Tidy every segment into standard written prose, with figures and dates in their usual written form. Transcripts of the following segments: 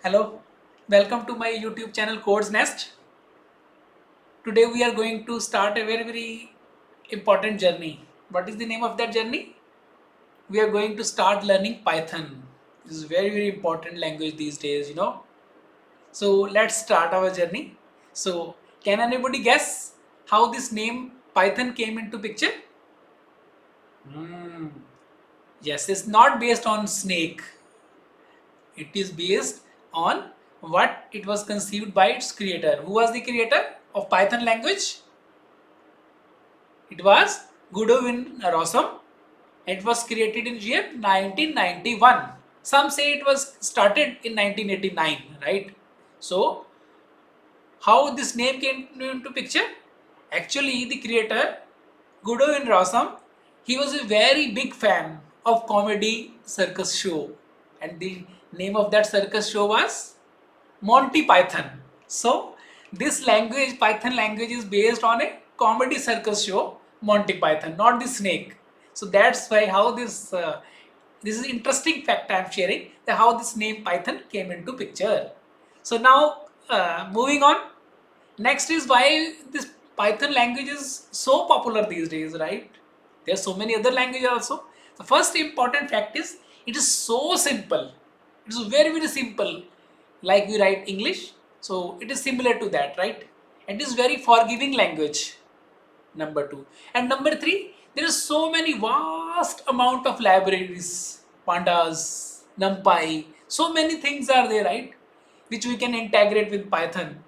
Hello, welcome to my YouTube channel Codes Nest. Today we are going to start a very important journey. What is the name of that journey? We are going to start learning Python. This is very important language these days. So let's start our journey. So can anybody guess how this name Python came into picture? Hmm. Yes, it's not based on snake. It is based on what it was conceived by its creator. Who was the creator of Python language? It was Godwin Rossum. It was created in year 1991. Some say it was started in 1989, right? So, how this name came into picture? Actually, the creator, Godwin Rossum, he was a very big fan of comedy circus show, and the name of that circus show was Monty Python. So this language, Python language, is based on a comedy circus show, Monty Python, not the snake. So that's why how this is interesting fact I am sharing, that how this name Python came into picture. So now moving on. Next is why this Python language is so popular these days, right? There are so many other languages also. The first important fact is it is so simple. It is very simple. Like we write English, so it is similar to that, right? And it is very forgiving language. Number two, and number three, there is so many vast amount of libraries, pandas, NumPy. So many things are there, right? Which we can integrate with Python.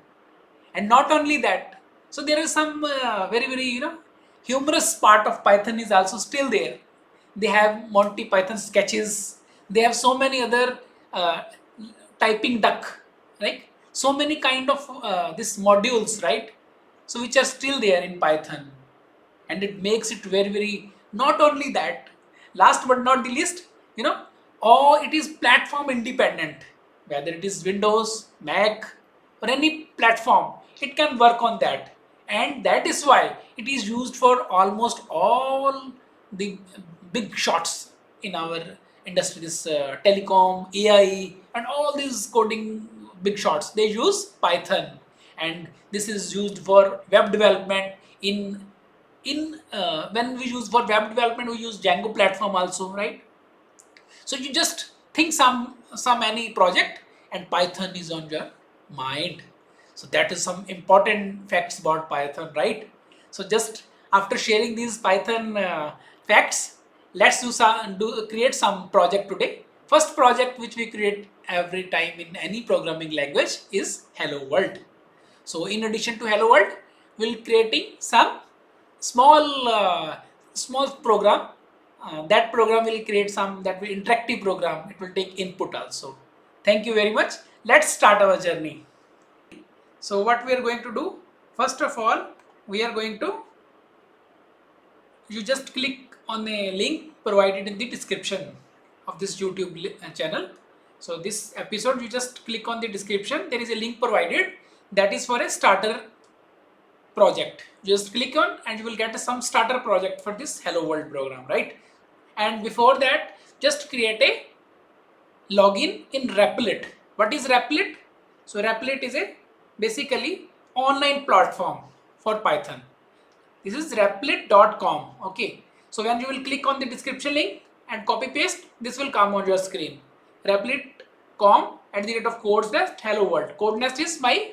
And not only that, so there is some very humorous part of Python is also still there. They have Monty Python sketches. They have so many other uh, typing duck, right? So many kind of these modules, right? So which are still there in Python, and it makes it very not only that, last but not the least, or it is platform independent, whether it is Windows, Mac, or any platform, it can work on that. And that is why it is used for almost all the big shots in our industry, this telecom, AI, and all these coding big shots, they use Python. And this is used for web development. In when we use for web development, we use Django platform also, right? So you just think some any project, and Python is on your mind. So that is some important facts about Python, right? So just after sharing these Python facts, let's create some project today. First project which we create every time in any programming language is Hello World. So in addition to Hello World, we'll creating some small small program. That program will create some that will interactive program. It will take input also. Thank you very much. Let's start our journey. So what we are going to do? First of all, we are going to, you just click on the link provided in the description of this YouTube channel. So this episode, you just click on the description. There is a link provided that is for a starter project. Just click on and you will get some starter project for this Hello World program, right? And before that, just create a login in Replit. What is Replit? So Replit is a basically online platform for Python. This is replit.com. Okay. So when you will click on the description link and copy paste, this will come on your screen. Replit.com at the rate of Codes Nest Hello World. Codes Nest is my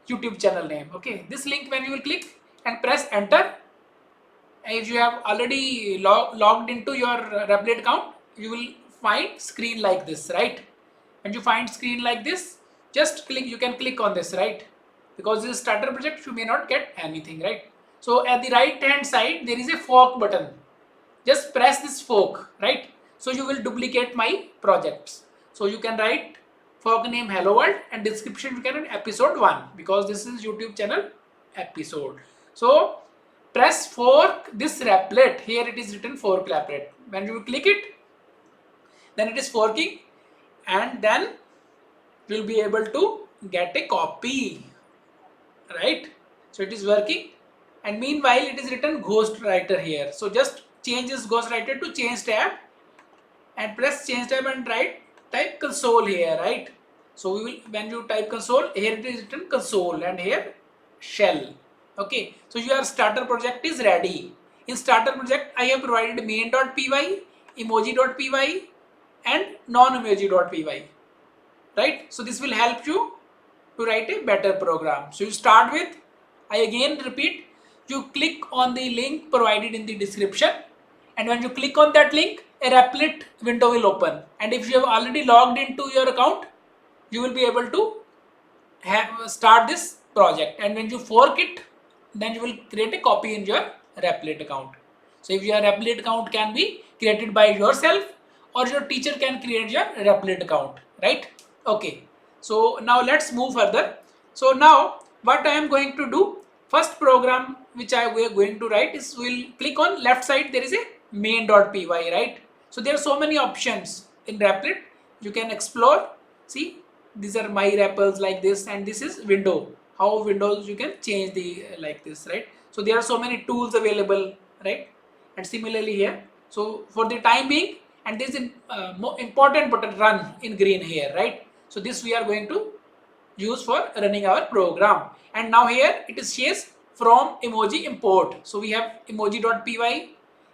YouTube channel name. Okay. This link, when you will click and press enter, if you have already logged into your Replit account, you will find screen like this, right? When you find screen like this, just click, you can click on this, right? Because this is starter project, you may not get anything, right? So at the right hand side, there is a fork button. Just press this fork, right? So you will duplicate my projects. So you can write fork name Hello World, and description you can write episode 1, because this is YouTube channel episode. So press fork this Replit. Here it is written fork Replit. When you click it, then it is forking, and then you will be able to get a copy, right? So it is working, and meanwhile it is written Ghostwriter here. So just change this Ghostwriter to change tab, and press change tab and type console here, right? So we will, when you type console, here it is written console and here shell. Okay, so your starter project is ready. In starter project, I have provided main.py, emoji.py and non-emoji.py, right? So this will help you to write a better program. So you start with, I again repeat, you click on the link provided in the description, and when you click on that link, a Replit window will open, and if you have already logged into your account, you will be able to start this project. And when you fork it, then you will create a copy in your Replit account. So if your Replit account can be created by yourself, or your teacher can create your Replit account, right? Okay, so now let's move further. So now what I am going to do, first program which I am going to write is, we'll click on left side, there is a main.py, right? So there are so many options in Replit, you can explore. See, these are my REPLs like this, and this is window, how windows you can change the like this, right? So there are so many tools available, right? And similarly here, so for the time being, and this is more important button, run in green here, right? So this we are going to use for running our program. And now here it is says from emoji import, so we have emoji.py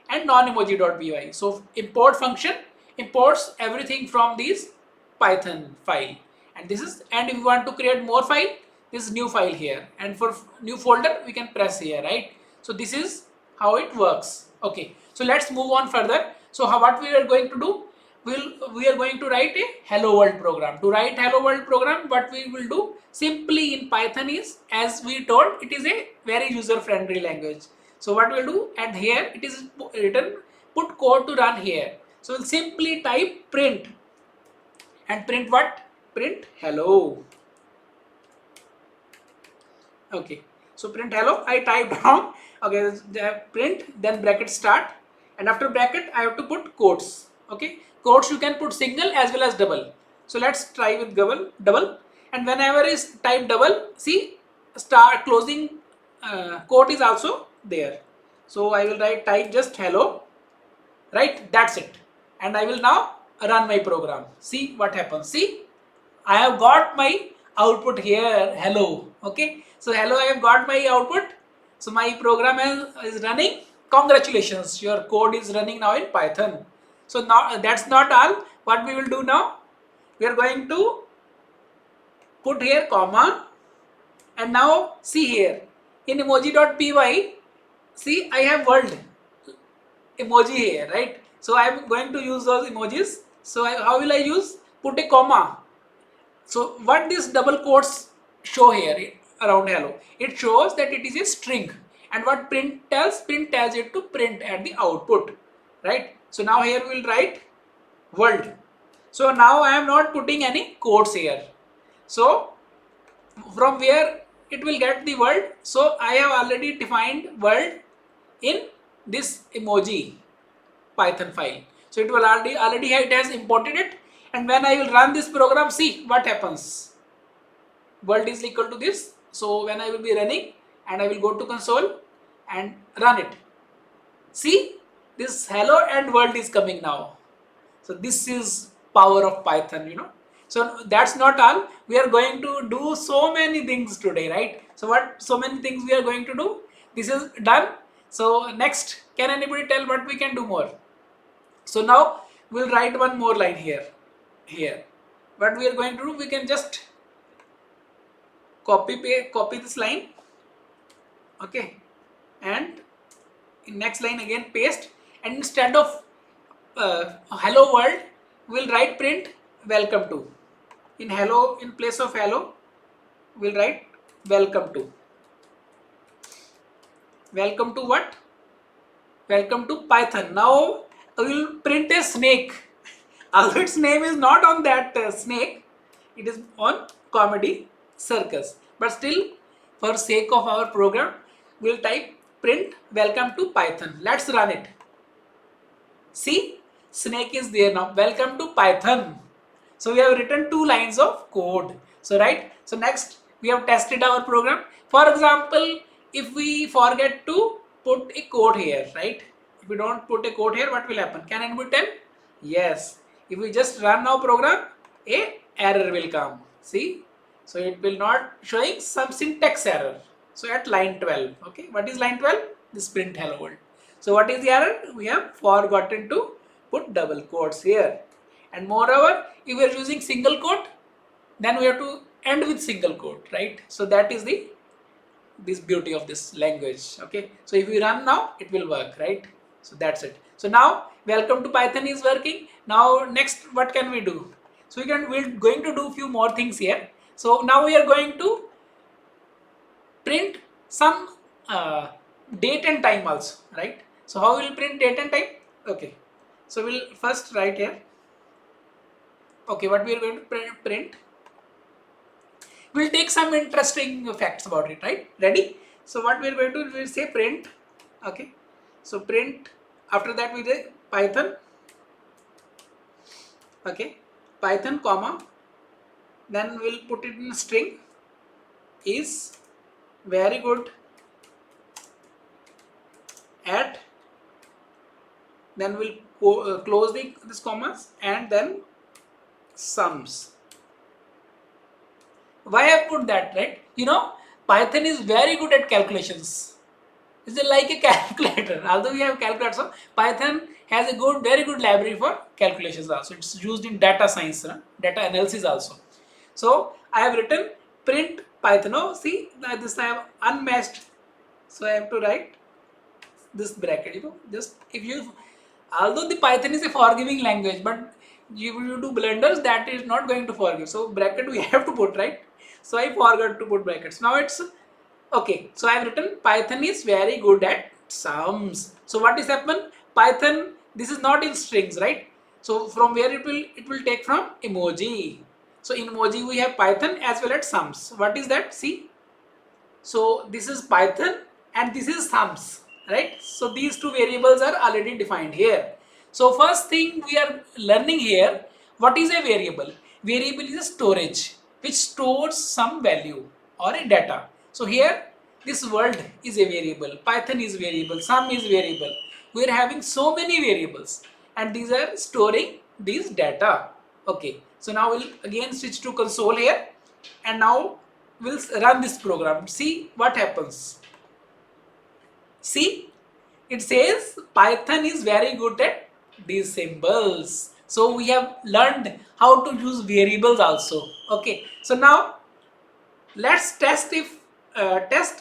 and non-emoji.py. So import function imports everything from these Python file, and this is, and if we want to create more file, this is new file here, and for new folder we can press here, right? So this is how it works. Okay, so let's move on further. So what we are going to do, we are going to write a hello world program. To write hello world program, what we will do simply in Python is, as we told, it is a very user friendly language. So what we'll do, and here it is written put code to run here. So we'll simply type print, and print what? Print hello. Okay, so print hello, I typed wrong. Okay, print, then bracket start, and after bracket I have to put quotes. Okay, quotes you can put single as well as double. So let's try with double, and whenever is type double, see, start closing quote is also there. So I will write type just hello, right? That's it, and I will now run my program. See what happens. See, I have got my output here, hello. Okay, so hello, I have got my output. So my program is running. Congratulations, your code is running now in Python. So now that's not all. What we will do now, we are going to put here comma, and now see here in emoji.py, see, I have world emoji here, right? So I am going to use those emojis. So how will I use? Put a comma. So what this double quotes show here around hello? It shows that it is a string, and what print tells? Print tells it to print at the output, right? So now here we will write world. So now I am not putting any quotes here. So from where it will get the world? So I have already defined world in this emoji Python file. So it will already it has imported it, and when I will run this program, see what happens. World is equal to this. So when I will be running, and I will go to console and run it, see, this hello and world is coming now. So this is power of Python, you know. So that's not all. We are going to do so many things today, right? So what so many things we are going to do? This is done. So next, can anybody tell what we can do more? So now we'll write one more line here. Here, what we are going to do, we can just copy this line, okay, and in next line again paste, and instead of hello world, we'll write print welcome to. In hello, in place of hello, we'll write welcome to. Welcome to what? Welcome to Python. Now we will print a snake. Although its name is not on that snake, it is on Comedy Circus. But still, for sake of our program, we will type print welcome to Python. Let's run it. See, snake is there now. Welcome to Python. So we have written 2 lines of code. So right. So next, we have tested our program. For example, if we forget to put a code here, right? If we don't put a code here, what will happen? Can anybody tell? Yes. If we just run our program, a error will come. See, so it will not showing some syntax error. So at line 12, okay, what is line 12? This print hello world. So what is the error? We have forgotten to put double quotes here. And moreover, if we are using single quote, then we have to end with single quote, right? So that is the this beauty of this language. Okay, so if we run now, it will work, right? So that's it. So now welcome to Python is working. Now next, what can we do? So we're going to do few more things here. So now we are going to print some date and time also, right? So how will print date and time? Okay, so we'll first write here. Okay, what we are going to print, we'll take some interesting facts about it, right? Ready? So what we're going to do, we'll say print. Okay, so print, after that we say Python. Okay, Python comma, then we'll put it in a string, is very good at, then we'll close this commas, and then sums. Why I put that, right? You know, Python is very good at calculations. It's like a calculator. Although we have calculators, so Python has a very good library for calculations also. It's used in data science, data analysis also. So I have written print Python. Oh, see, this I have unmatched. So I have to write this bracket. You know, just if you, although the Python is a forgiving language, but you do blunders, that is not going to forgive. So bracket we have to put, right? So I forgot to put brackets. Now it's okay. So I have written Python is very good at sums. So what is happen? Python, this is not in strings, right? So from where it will take from emoji. So in emoji we have Python as well as sums. What is that? See. So this is Python and this is sums, right? So these two variables are already defined here. So first thing we are learning here, what is a variable? Variable is a storage which stores some value or a data. So here this world is a variable, Python is variable, sum is variable. We are having so many variables and these are storing these data. Okay, so now we'll again switch to console here and now we'll run this program. See what happens. See, it says Python is very good at these symbols. So we have learned how to use variables also. Okay, so now let's test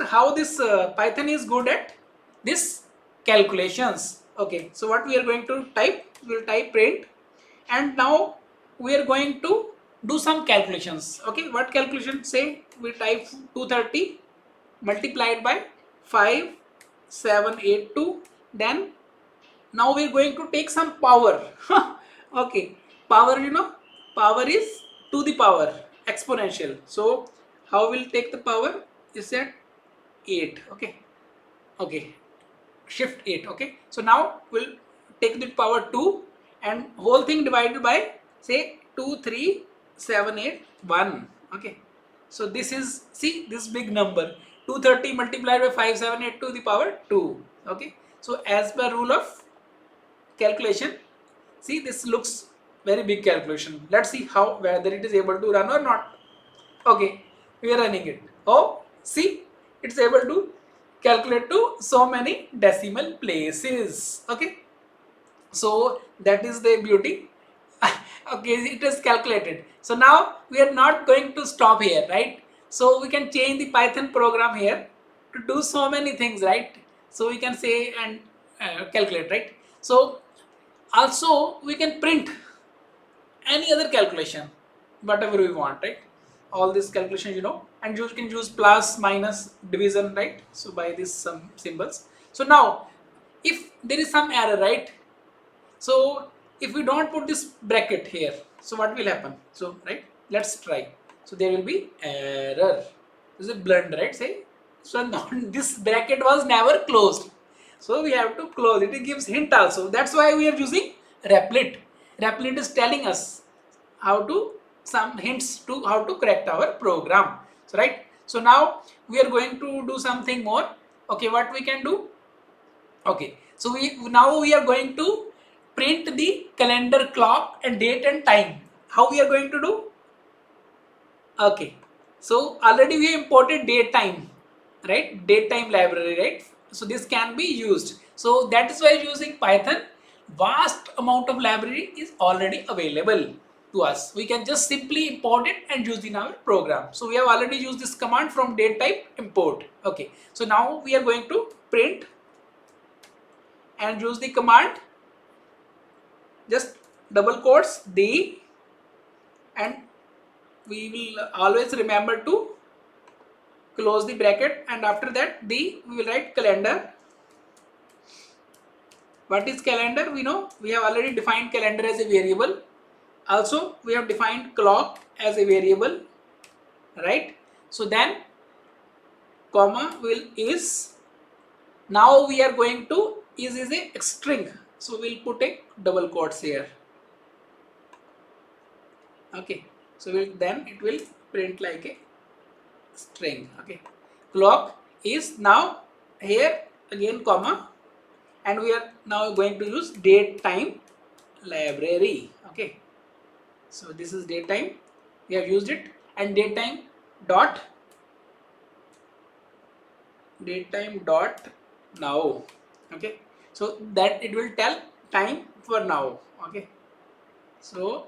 how this Python is good at this calculations. Okay, so what we are going to type, we'll type print, and now we are going to do some calculations. Okay, what calculation? Say we type 230 multiplied by 5782. Then now we are going to take some power. Okay, power, you know, power is to the power exponential. So how we'll take the power is at 8. Okay, okay, shift 8. Okay, so now we'll take the power 2 and whole thing divided by say 23781. Okay, so this is, see, this big number 230 multiplied by 5782 to the power 2. Okay, so as per rule of calculation, see, this looks very big calculation. Let's see how, whether it is able to run or not. Okay, we are running it. Oh, see, it's able to calculate to so many decimal places. Okay, so that is the beauty. Okay, it is calculated. So now we are not going to stop here, right? So we can change the Python program here to do so many things, right? So we can say and calculate, right? So also we can print any other calculation, whatever we want, right? All this calculation, you know, and you can use plus, minus, division, right? So by these some symbols. So now if there is some error, right? So if we don't put this bracket here, so what will happen? So right, let's try. So there will be error. This is a blunder, right? Say, so now this bracket was never closed. So we have to close it. It gives hint also. That's why we are using Replit. Replit is telling us how to, some hints to how to correct our program. So right. So now we are going to do something more. Okay, what we can do? Okay, so now we are going to print the calendar clock and date and time. How we are going to do? Okay, so already we imported datetime, right? Datetime library, right? So this can be used. So that is why using Python, vast amount of library is already available to us. We can just simply import it and use in our program. So we have already used this command from datetype import. Okay, so now we are going to print and use the command, just double quotes the, and we will always remember to close the bracket, and after that the we will write calendar. What is calendar? We know we have already defined calendar as a variable. Also we have defined clock as a variable, right? So then comma will is, now we are going to is a string, so we'll put a double quotes here. Okay, so then it will print like a string. Okay, clock is now here again comma, and we are now going to use date time library. Okay, so this is date time, we have used it, and date time dot now. Okay, so that it will tell time for now. Okay, so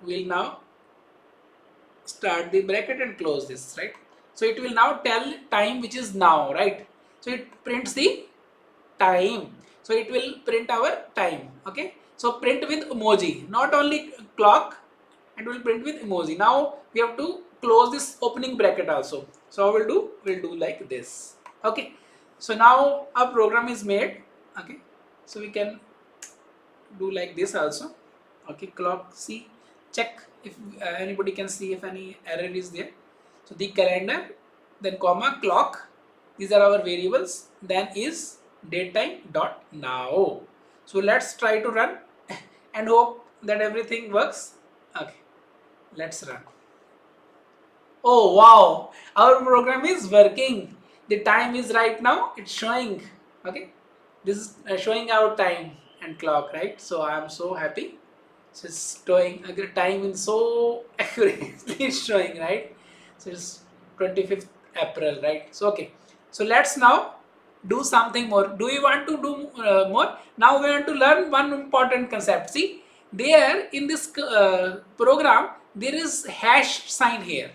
we'll now start the bracket and close this, right? So it will now tell time which is now, right? So it prints the time, so it will print our time. Okay, so print with emoji, not only clock, and will print with emoji. Now we have to close this opening bracket also, so we'll do like this. Okay, so now our program is made. Okay, so we can do like this also. Okay, clock, see, check if anybody can see if any error is there. So the calendar, then comma clock, these are our variables, then is datetime dot now. So let's try to run and hope that everything works. Okay, let's run. Oh wow, our program is working. The time is right now, it's showing. Okay, this is showing our time and clock, right? So I am so happy. So it's showing the time is so accurately showing, right? So it's 25th April, right? So okay, so let's now do something more. Do you want to do more? Now we want to learn one important concept. See, there in this program there is hash sign here.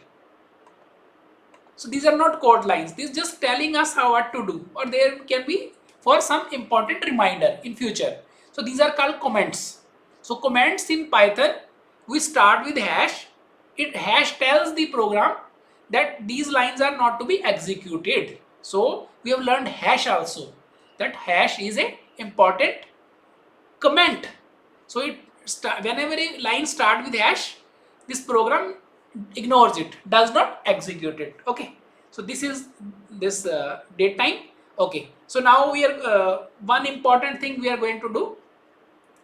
So these are not code lines. This is just telling us how what to do, or there can be for some important reminder in future. So these are called comments. So comments in Python, we start with hash. It hash tells the program that these lines are not to be executed. So we have learned hash also. That hash is a important comment. So it whenever a line start with hash, this program ignores it, does not execute it. Okay, so this is this date time. Okay, so now we are one important thing we are going to do.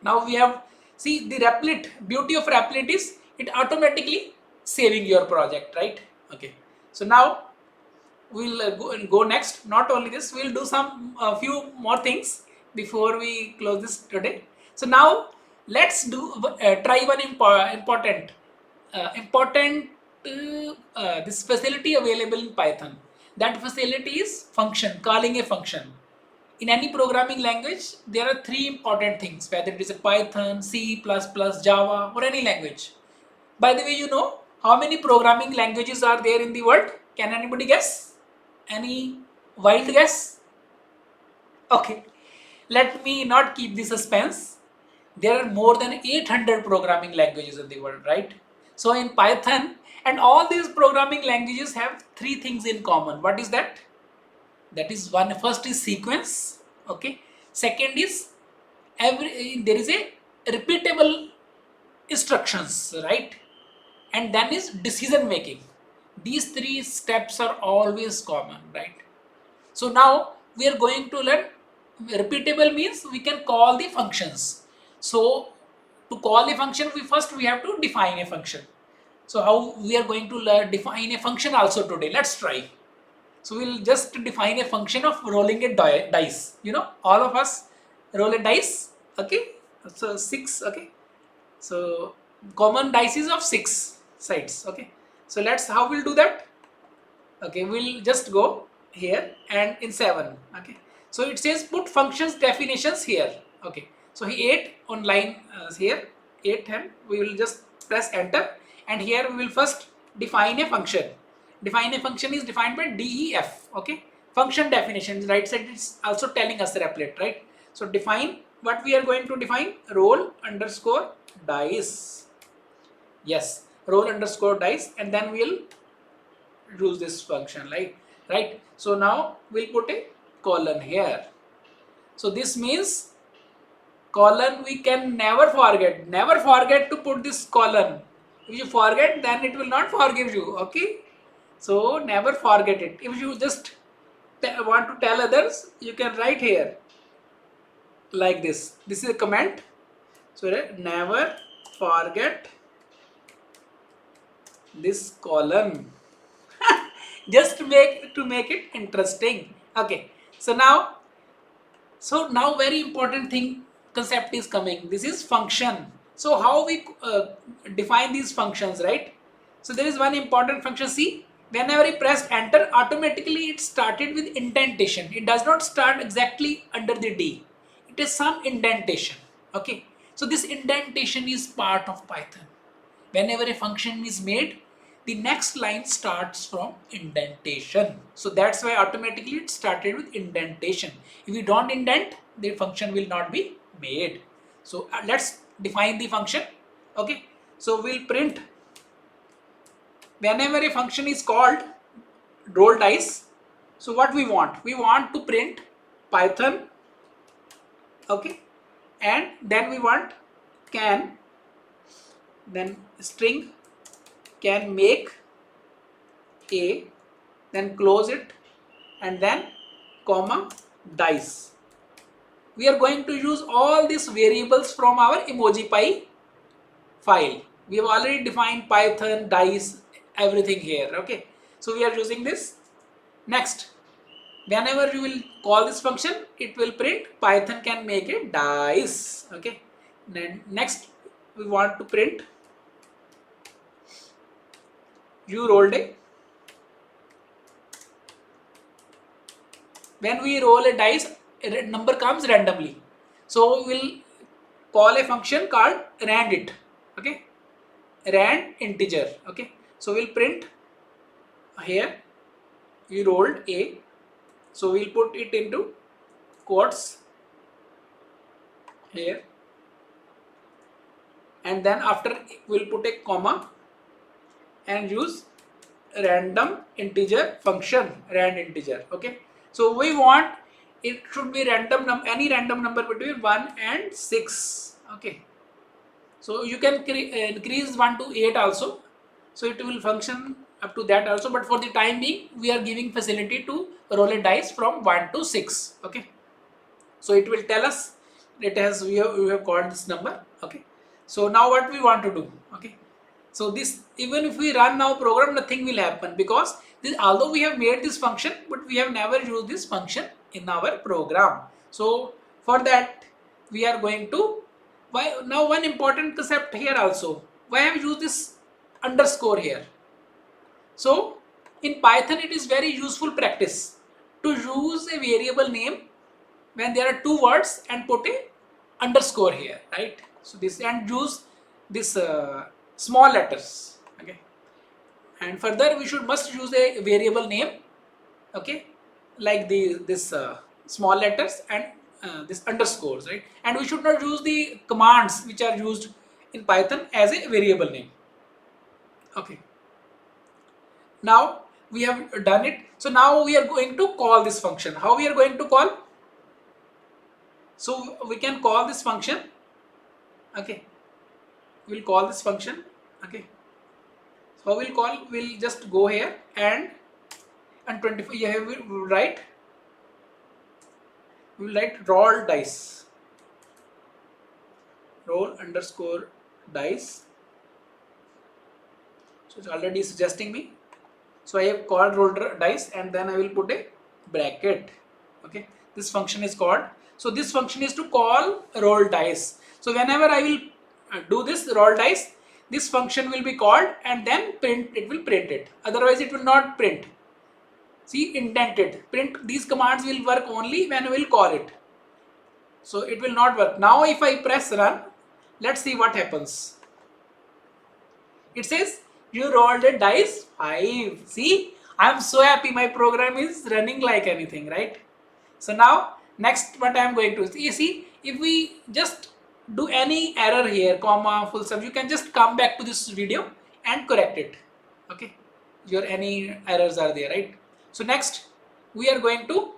Now we have, see, the Replit, beauty of Replit is it automatically saving your project, right? Okay, so now we'll go next. Not only this, we'll do some few more things before we close this today. So now let's do try one important this facility available in Python. That facility is function, calling a function. In any programming language, there are three important things, whether it is a Python, C++, Java, or any language. By the way, you know how many programming languages are there in the world? Can anybody guess? Any wild guess? Okay, let me not keep the suspense. There are more than 800 programming languages in the world, right? So in Python, and all these programming languages have three things in common. What is that? That is one, first is sequence. Okay, second is there is a repeatable instructions, right? And then is decision making. These three steps are always common, right? So now we are going to learn repeatable means we can call the functions. So to call a function, we have to define a function. So how we are going to define a function also today? Let's try. So we'll just define a function of rolling a dice. You know, all of us roll a dice. Okay, so 6. Okay, so common dice is of 6 sides. Okay, So let's how we'll do that. Okay, we'll just go here and in 7. Okay, so it says put functions definitions here. Okay, so he 8 on line here 8, and we will just press enter, and here we will first define a function. Define a function is defined by def. Okay, function definition, right side it's also telling us the applet, right? So define what we are going to define, roll underscore dice. Yes, roll underscore dice, and then we'll use this function, right? So now we'll put a colon here. So this means colon we can never forget to put this colon. If you forget, then it will not forgive you. Okay, so never forget it. If you just want to tell others, you can write here like this. This is a comment. So never forget this colon. Just to make it interesting. Okay, so now very important thing concept is coming. This is function. So how we define these functions, right? So there is one important function. See, whenever you press enter, automatically it started with indentation. It does not start exactly under the D. It is some indentation. Okay, so this indentation is part of Python. Whenever a function is made, the next line starts from indentation. So that's why automatically it started with indentation. If you don't indent, the function will not be made. So let's define the function. Okay, so we'll print whenever a function is called roll dice. So what we want to print Python. Okay, and then we want can, then string can make a, then close it, and then comma dice. We are going to use all these variables from our emoji.py file. We have already defined Python, dice, everything here. Okay, so we are using this. Next, whenever you will call this function, it will print Python can make a dice. Okay, then next we want to print you rolled a. When we roll a dice, a number comes randomly. So we'll call a function called randit. Okay, rand integer. Okay, so we'll print here you rolled a. So we'll put it into quotes here, and then after we'll put a comma and use random integer function, rand integer. Okay, so we want it should be any random number between 1 and 6. Okay, so you can increase 1 to 8 also, so it will function up to that also, but for the time being we are giving facility to roll a dice from 1 to 6. Okay, so it will tell us it has we have called this number. Okay, so now what we want to do. Okay, so this, even if we run now program, nothing will happen, because this, although we have made this function, but we have never used this function in our program. So for that we are going to, why now one important concept here also, why have used this underscore here. So in Python it is very useful practice to use a variable name when there are two words and put a underscore here, right? So this, and use this small letters. Okay, and further we must use a variable name. Okay, like this small letters and this underscores, right? And we should not use the commands which are used in Python as a variable name. Okay, now we have done it. So now we are going to call this function. How we are going to call? So we can call this function. Okay, we'll call this function. Okay, so we'll just go here and 25 here we'll write roll dice, roll underscore dice. So it's already suggesting me. So I have called roll dice, and then I will put a bracket. Okay, this function is called. So this function is to call roll dice. So whenever I will do this roll dice, this function will be called, and then it will print it. Otherwise it will not print. See, indented. Print, these commands will work only when we will call it. So it will not work. Now if I press run, let's see what happens. It says you rolled a dice 5. See, I am so happy my program is running like anything, right? So now next what I am going to see, if we just do any error here, comma, full stop, you can just come back to this video and correct it. Okay, your any errors are there, right? So next we are going to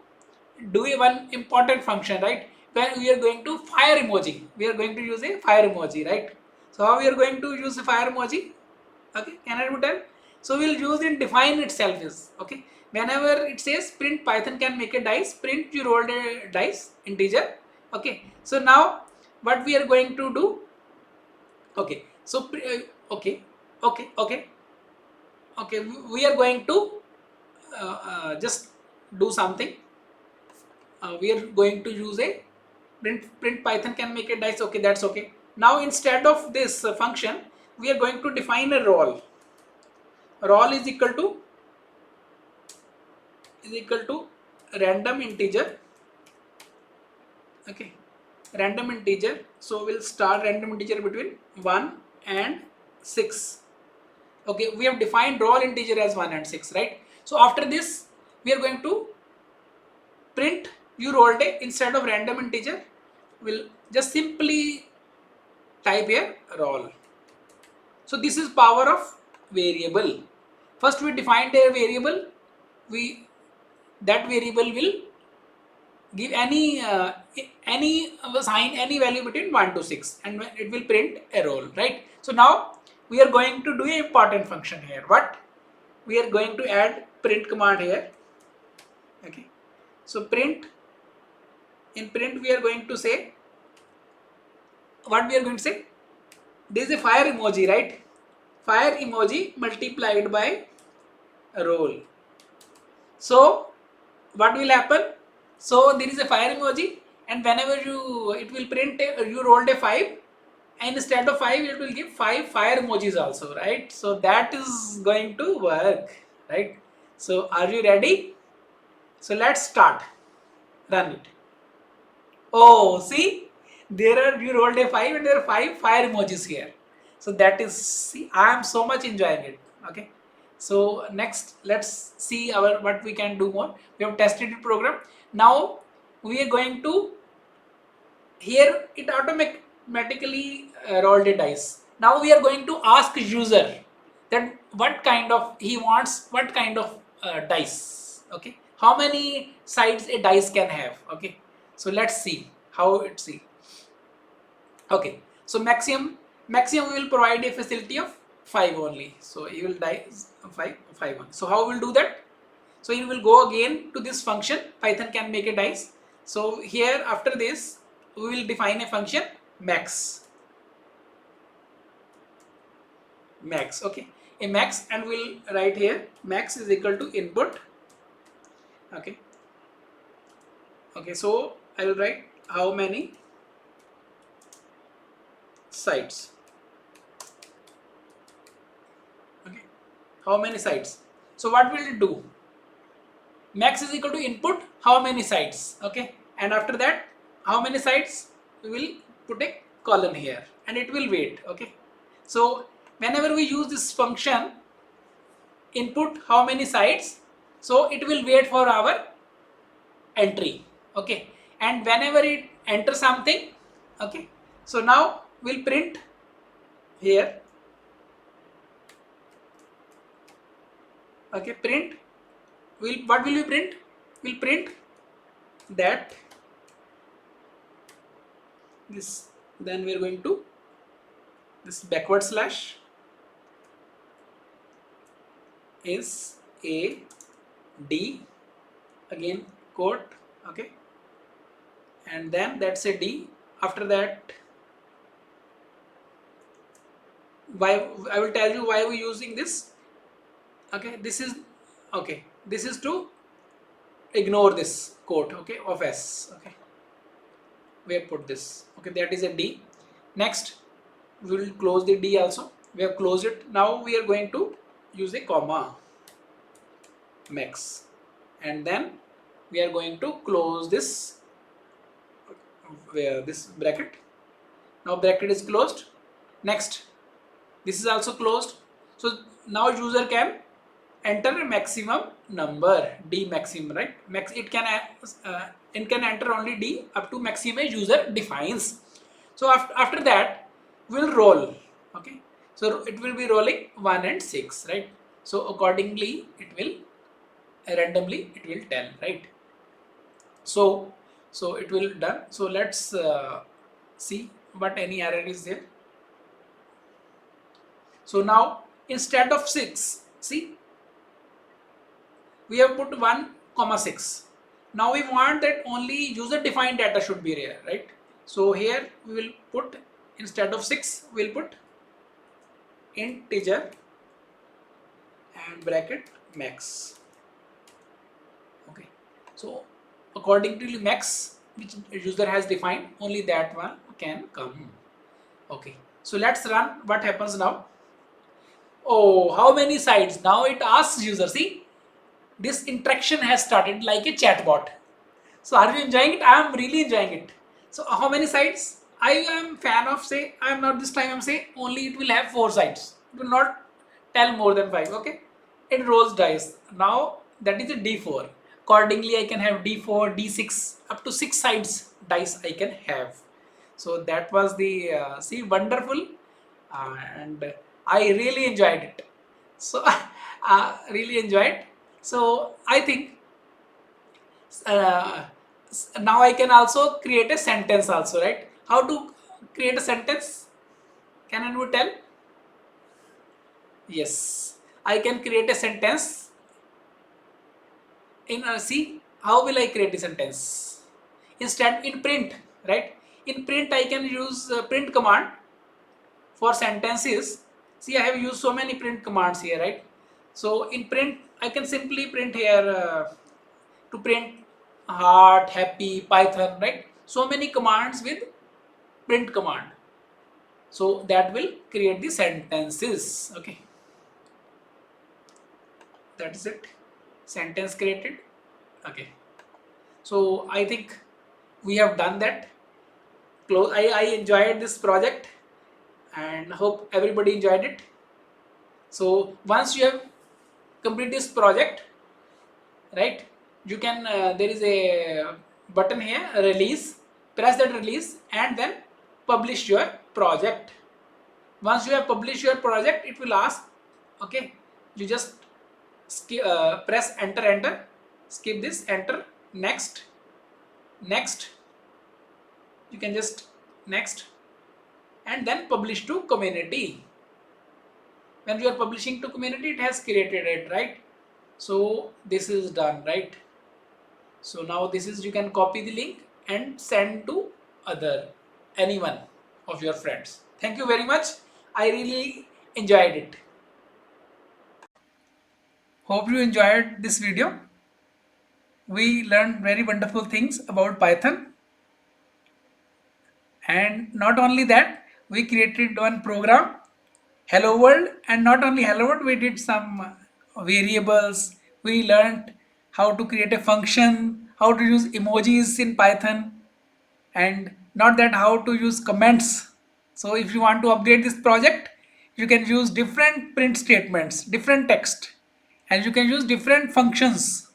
do one important function, right? When we are going to fire emoji, we are going to use a fire emoji, right? So how we are going to use a fire emoji? Okay, can I do that? So we'll use in define itself is, okay, whenever it says print Python can make a dice, print you rolled a dice integer. Okay, so now what we are going to do, okay, so okay, we are going to just do something. We are going to use a print Python can make a dice. Okay, that's okay. Now instead of this function, we are going to define a role. Role is equal to random integer. Okay, random integer. So we'll start random integer between 1 and 6. Okay, we have defined role integer as 1 and 6, right? So after this, we are going to print you rolled a, instead of random integer, we'll just simply type here role. So this is power of variable. First we defined a variable, that variable will give any sign, any value between 1 to 6, and it will print a role, right? So now we are going to do an important function here. What? We are going to add print command here. Okay, so in print we are going to say, what we are going to say, there is a fire emoji, right? Fire emoji multiplied by roll. So what will happen? So there is a fire emoji, and whenever it will print you rolled a 5, and instead of 5 it will give 5 fire emojis also, right? So that is going to work, right? So are you ready? So let's start. Run it. Oh, see, you rolled a 5 and there are 5 fire emojis here. So that is, see, I am so much enjoying it. Okay. So next, let's see what we can do more. We have tested the program. Now we are going to, here it automatically rolled a dice. Now we are going to ask user that what kind of he wants, what kind of dice. Okay, how many sides a dice can have. Okay, so let's see how it see. Okay, so maximum we will provide a facility of 5 only. So you will dice 5 1. So how we will do that? So you will go again to this function Python can make a dice. So here after this we will define a function max. Okay, a max, and we'll write here max is equal to input. Okay, so I will write how many sides. Okay, how many sides. So what will it do? Max is equal to input how many sides. Okay, and after that how many sides, we will put a colon here and it will wait. Okay, so whenever we use this function input how many sides, so it will wait for our entry. Okay, and whenever it enters something, okay, so now we'll print here. Okay, print, what will we print? We'll print that this, then we're going to this backward slash is a d, again quote. Okay, and then that's a d. After that, why, I will tell you why we're using this. Okay, this is to ignore this quote, okay, of s. Okay, we have put this. Okay, that is a d. Next we will close the d also. We have closed it. Now we are going to use a comma, max, and then we are going to close this this bracket. Now bracket is closed. Next, this is also closed. So now user can enter a maximum number, d maximum, right? Max, it can enter only d up to maximum user defines. So after that we'll roll. Okay, so it will be rolling 1 and 6, right? So accordingly it will randomly it will tell, right? So it will done. So let's see what any error is there. So now instead of 6, see, we have put 1 comma 6. Now we want that only user defined data should be there, right? So here we will put, instead of 6 we will put integer and bracket max. Okay, so according to max which user has defined, only that one can come. Okay, so let's run. What happens now? Oh, how many sides? Now it asks user, see, this interaction has started like a chatbot. So are you enjoying it? I am really enjoying it. So how many sides? I am fan of, say, I am not, this time I am say only it will have 4 sides. It will not tell more than 5. Okay, it rolls dice. Now that is a d4. Accordingly I can have d4, d6, up to 6 sides dice I can have. So that was the see, wonderful, and I really enjoyed it. So really enjoyed. So I think now I can also create a sentence also, right? How to create a sentence? Can anyone tell? Yes, I can create a sentence in see, how will I create a sentence? Instead, in print, right? In print I can use print command for sentences. See, I have used so many print commands here, right? So in print I can simply print here to print heart, happy, Python, right? So many commands with print command. So that will create the sentences. Okay, that is it. Sentence created. Okay, so I think we have done that. Close. I enjoyed this project and hope everybody enjoyed it. So once you have completed this project, right, you can there is a button here, release. Press that release and then publish your project. Once you have published your project, it will ask, okay, you just press enter, skip this, enter, next, you can just next, and then publish to community. When you are publishing to community, it has created it, right? So this is done, right? So now this is, you can copy the link and send to anyone of your friends. Thank you very much. I really enjoyed it. Hope you enjoyed this video. We learned very wonderful things about Python. And not only that, we created one program, Hello World, and not only Hello World, we did some variables. We learned how to create a function, how to use emojis in Python, and not that, how to use comments. So if you want to upgrade this project, you can use different print statements, different text, and you can use different functions.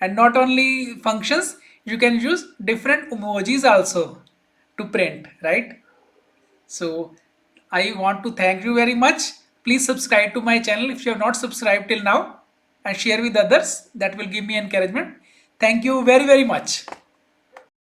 And not only functions, you can use different emojis also to print, right? So I want to thank you very much. Please subscribe to my channel if you have not subscribed till now, and share with others. That will give me encouragement. Thank you very much.